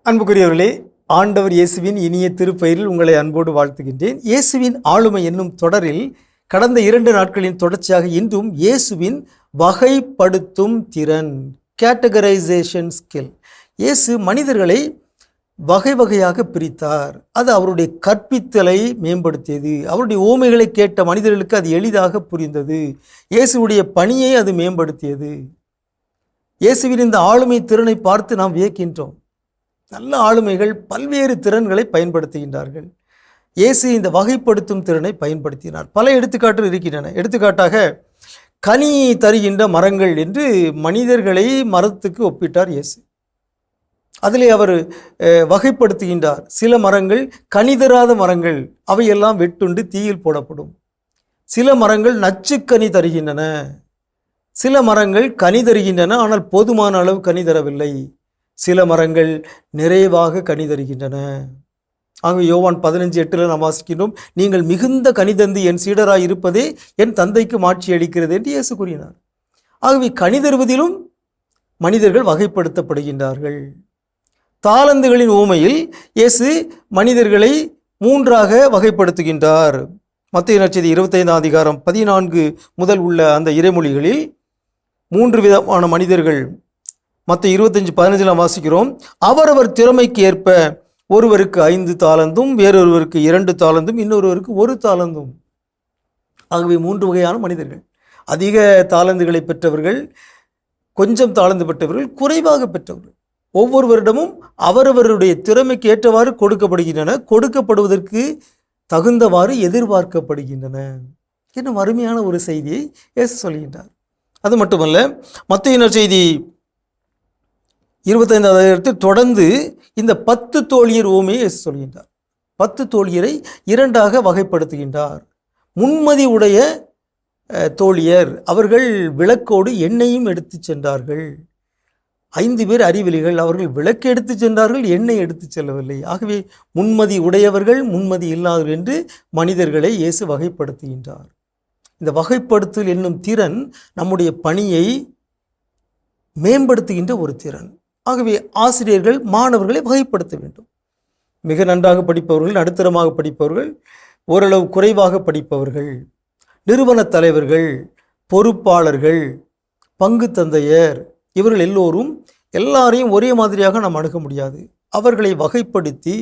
அன்புக்குரியவர்களே, ஆண்டவர் இயேசுவின் இனிய திருப்பெயரில் உங்களை அன்போடு வாழ்த்துகின்றேன். இயேசுவின் ஆளுமை என்னும் தொடரில் கடந்த 2 நாட்களின் தொடர்ச்சியாக இன்றும் இயேசுவின் வகைப்படுத்தும் திறன், கேட்டகரைசேஷன் ஸ்கில். இயேசு மனிதர்களை வகை வகையாக பிரித்தார். அது அவருடைய கற்பித்தலை மேம்படுத்தியது. அவருடைய உவமைகளை கேட்ட மனிதர்களுக்கு அது எளிதாக புரிந்தது. இயேசுவுடைய பணியை அது மேம்படுத்தியது. இயேசுவின் இந்த ஆளுமை திறனை பார்த்து நாம் வியக்கின்றோம். நல்ல ஆளுமைகள் பல்வேறு திறன்களை பயன்படுத்துகின்றார்கள். இயேசு இந்த வகைப்படுத்தும் திறனை பயன்படுத்தினார். பல எடுத்துக்காட்டுகள் இருக்கின்றன. எடுத்துக்காட்டாக கனி தருகின்ற மரங்கள் என்று மனிதர்களை மரத்துக்கு ஒப்பிட்டார் இயேசு. அதிலே அவர் வகைப்படுத்துகின்றார். சில மரங்கள் கனி தராத மரங்கள், அவையெல்லாம் வெட்டுண்டு தீயில் போடப்படும். சில மரங்கள் நச்சுக்கனி தருகின்றன. சில மரங்கள் கனி தருகின்றன, ஆனால் போதுமான அளவு கனி தரவில்லை. சில மரங்கள் நிறைவாக கனி தருகின்றன. ஆகவே யோவான் 15:8 நாம் வாசிக்கின்றோம், நீங்கள் மிகுந்த கனி தந்து என் சீடராய் இருப்பதே என் தந்தைக்கு மாட்சி அளிக்கிறது என்று இயேசு கூறினார். ஆகவே கனி தருவதிலும் மனிதர்கள் வகைப்படுத்தப்படுகின்றார்கள். தாலந்துகளின் உவமையில் இயேசு மனிதர்களை 3ஆக வகைப்படுத்துகின்றார். மத்தேயு நற்செய்தி 25:14 முதல் உள்ள அந்த இறைமொழிகளில் 3 விதமான மனிதர்கள் மத்தேயு 25:15 வாசிக்கிறோம். அவரவர் திறமைக்கு ஏற்ப ஒருவருக்கு 5 தாலந்தும், வேறொருவருக்கு 2 தாலந்தும், இன்னொருவருக்கு 1 தாலந்தும். ஆகவே 3 வகையான மனிதர்கள். அதிக தாலந்துகளை பெற்றவர்கள், கொஞ்சம் தாளந்து பெற்றவர்கள், குறைவாக பெற்றவர்கள். ஒவ்வொருவரிடமும் அவரவருடைய திறமைக்கு ஏற்றவாறு கொடுக்கப்படுகின்றன. கொடுக்கப்படுவதற்கு தகுந்தவாறு எதிர்பார்க்கப்படுகின்றன. இன்னும் அருமையான ஒரு செய்தியை இயேசு சொல்கின்றார். அது மட்டுமல்ல, மத்தேயு நற்செய்தி 25 தொடர்ந்து இந்த 10 தோழியர் உவமையை இயேசு சொல்கின்றார். 10 தோழியரை 2ஆக வகைப்படுத்துகின்றார். முன்மதி உடைய தோழியர், அவர்கள் விளக்கோடு எண்ணெயும் எடுத்து சென்றார்கள். 5 பேர் அறிவிலிகள், அவர்கள் விளக்கு எடுத்து சென்றார்கள், எண்ணெய் எடுத்து செல்லவில்லை. ஆகவே முன்மதி உடையவர்கள், முன்மதி இல்லாதவர்கள் என்று மனிதர்களை இயேசு வகைப்படுத்துகின்றார். இந்த வகைப்படுத்தல் என்னும் திறன் நம்முடைய பணியை மேம்படுத்துகின்ற ஒரு திறன். ஆகவே ஆசிரியர்கள் மாணவர்களை வகைப்படுத்த வேண்டும். மிக நன்றாக படிப்பவர்கள், நடுத்தரமாக படிப்பவர்கள், ஓரளவு குறைவாக படிப்பவர்கள், நிறுவன தலைவர்கள், பொறுப்பாளர்கள், பங்கு தந்தையர், இவர்கள் எல்லாரையும் ஒரே மாதிரியாக நாம் அணுக முடியாது. அவர்களை வகைப்படுத்தி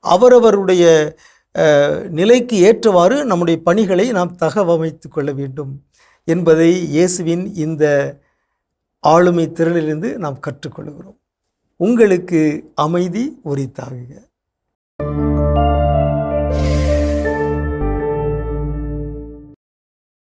அவரவருடைய நிலைக்கு ஏற்றவாறு நம்முடைய பணிகளை நாம் தகவமைத்து கொள்ள வேண்டும் என்பதை இயேசுவின் இந்த ஆளுமை திறனிலிருந்து நாம் கற்றுக்கொள்கிறோம். உங்களுக்கு அமைதி உரித்தாகுக.